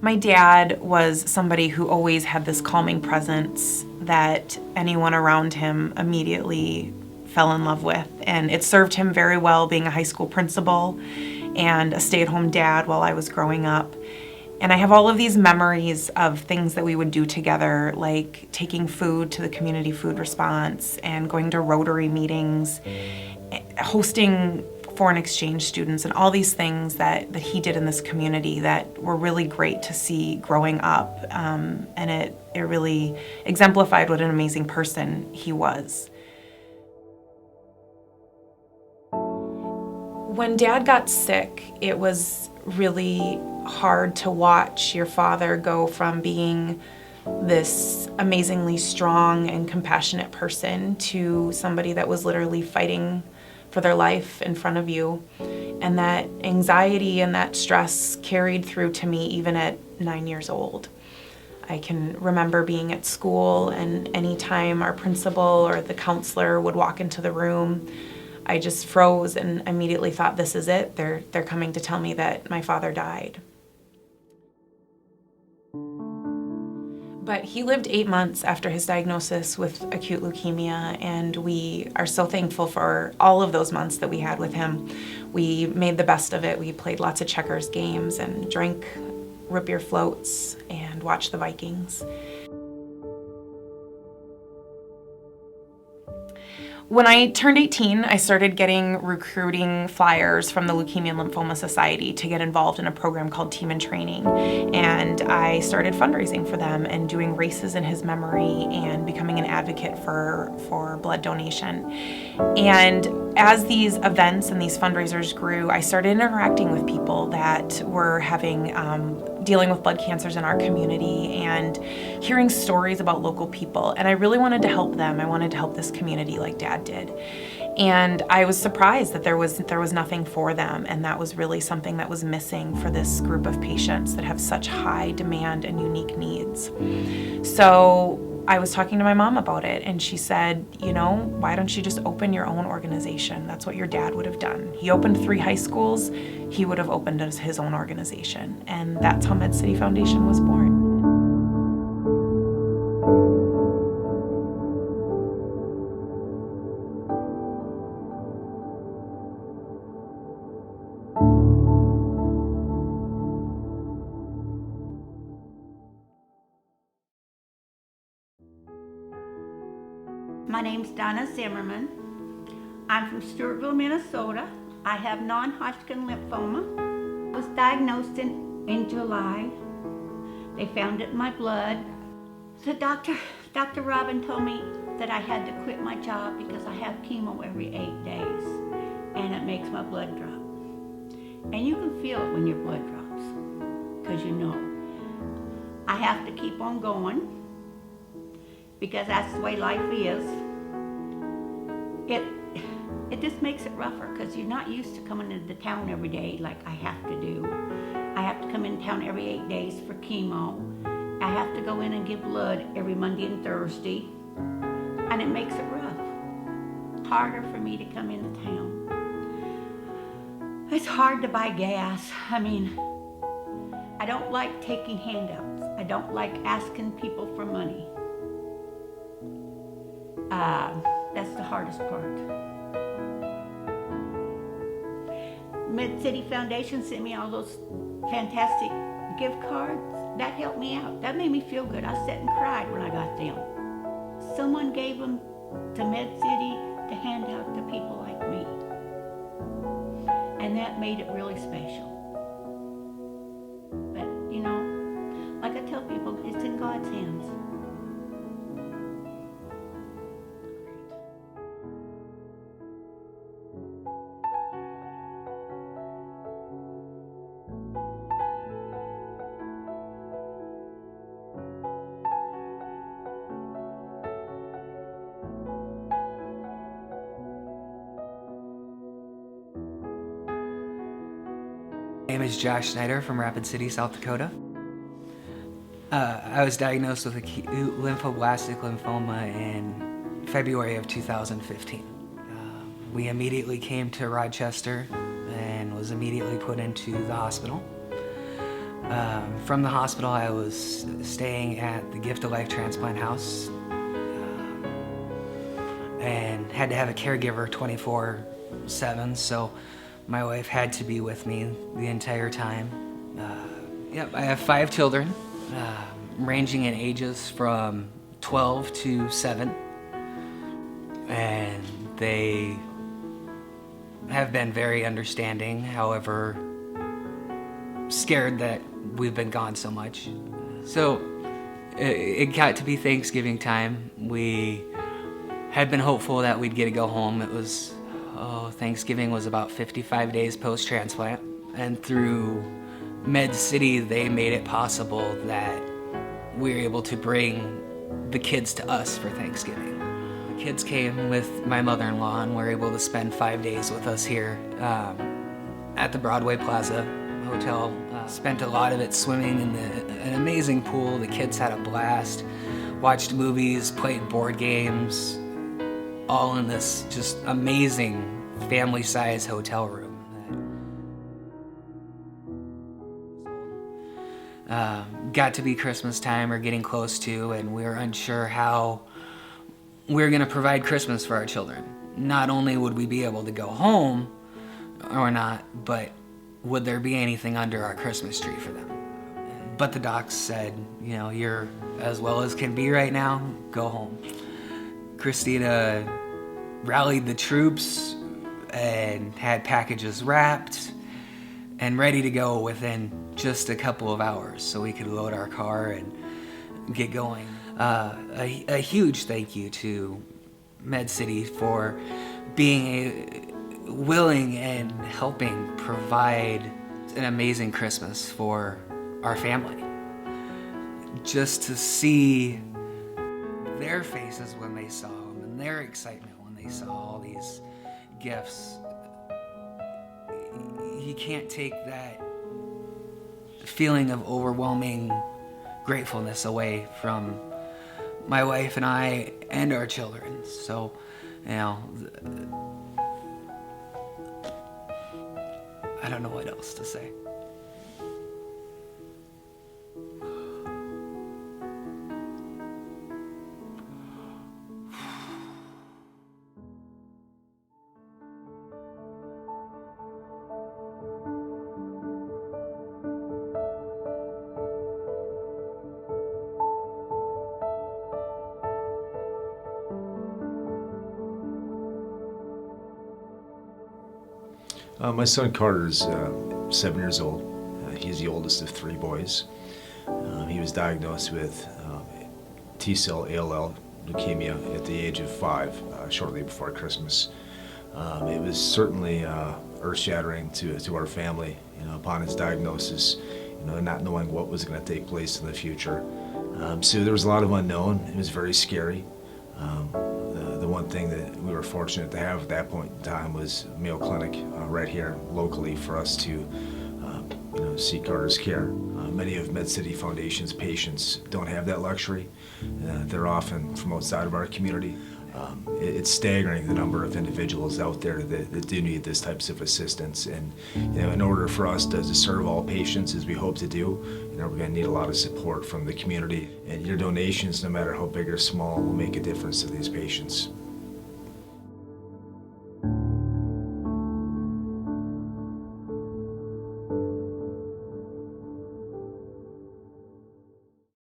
My dad was somebody who always had this calming presence that anyone around him immediately fell in love with, and it served him very well being a high school principal and a stay-at-home dad while I was growing up. And I have all of these memories of things that we would do together, like taking food to the community food response and going to Rotary meetings, hosting foreign exchange students, and all these things that he did in this community that were really great to see growing up. And it really exemplified what an amazing person he was. When Dad got sick, it was really hard to watch your father go from being this amazingly strong and compassionate person to somebody that was literally fighting for their life in front of you. And that anxiety and that stress carried through to me even at 9 years old. I can remember being at school, and anytime our principal or the counselor would walk into the room, I just froze and immediately thought, this is it. They're coming to tell me that my father died. But he lived 8 months after his diagnosis with acute leukemia, and we are so thankful for all of those months that we had with him. We made the best of it. We played lots of checkers games and drank root beer floats and watched the Vikings. When I turned 18, I started getting recruiting flyers from the Leukemia and Lymphoma Society to get involved in a program called Team in Training. And I started fundraising for them and doing races in his memory and becoming an advocate for blood donation. And as these events and these fundraisers grew, I started interacting with people that were dealing with blood cancers in our community and hearing stories about local people. And I really wanted to help them. I wanted to help this community like Dad did. And I was surprised that there was nothing for them, and that was really something that was missing for this group of patients that have such high demand and unique needs. So I was talking to my mom about it, and she said, why don't you just open your own organization? That's what your dad would have done. He opened 3 high schools. He would have opened his own organization. And that's how MedCity Foundation was born. My name's Donna Zimmerman. I'm from Stewartville, Minnesota. I have non-Hodgkin lymphoma. I was diagnosed in July. They found it in my blood. So Dr. Robin told me that I had to quit my job because I have chemo every 8 days, and it makes my blood drop. And you can feel it when your blood drops, because I have to keep on going, because that's the way life is. It just makes it rougher, because you're not used to coming into town every day like I have to do. I have to come in town every 8 days for chemo. I have to go in and give blood every Monday and Thursday, and it makes it rough. Harder for me to come into town. It's hard to buy gas. I don't like taking handouts. I don't like asking people for money. That's the hardest part. MedCity Foundation sent me all those fantastic gift cards. That helped me out. That made me feel good. I sat and cried when I got them. Someone gave them to MedCity to hand out to people like me. And that made it really special. But, like I tell people, it's in God's hands. My name is Josh Snyder from Rapid City, South Dakota. I was diagnosed with acute lymphoblastic lymphoma in February of 2015. We immediately came to Rochester and was immediately put into the hospital. From the hospital, I was staying at the Gift of Life Transplant House and had to have a caregiver 24/7, so my wife had to be with me the entire time. Yep, I have 5 children, ranging in ages from 12 to 7, and they have been very understanding, however, scared that we've been gone so much. So it got to be Thanksgiving time. We had been hopeful that we'd get to go home. It was, Thanksgiving was about 55 days post-transplant, and through MedCity, they made it possible that we were able to bring the kids to us for Thanksgiving. The kids came with my mother-in-law and were able to spend 5 days with us here at the Broadway Plaza Hotel. Spent a lot of it swimming in an amazing pool. The kids had a blast, watched movies, played board games, all in this just amazing family-sized hotel room. Got to be Christmas time or getting close to, and we were unsure how we were going to provide Christmas for our children. Not only would we be able to go home or not, but would there be anything under our Christmas tree for them? But the docs said, you're as well as can be right now, go home. Christina rallied the troops and had packages wrapped and ready to go within just a couple of hours so we could load our car and get going. A huge thank you to MedCity for being willing and helping provide an amazing Christmas for our family. Just to see their faces when they saw them and their excitement when they saw all these gifts. You can't take that feeling of overwhelming gratefulness away from my wife and I and our children. So, I don't know what else to say. My son Carter's 7 years old. He's the oldest of 3 boys. He was diagnosed with T-cell ALL leukemia at the age of 5, shortly before Christmas. It was certainly earth-shattering to our family, upon his diagnosis, not knowing what was going to take place in the future. So there was a lot of unknown. It was very scary. The one thing that we were fortunate to have at that point in time was Mayo Clinic right here locally for us to seek Carter's care. Many of MedCity Foundation's patients don't have that luxury. They're often from outside of our community. It's staggering the number of individuals out there that do need this types of assistance, and in order for us to serve all patients as we hope to do, we're going to need a lot of support from the community, and your donations, no matter how big or small, will make a difference to these patients.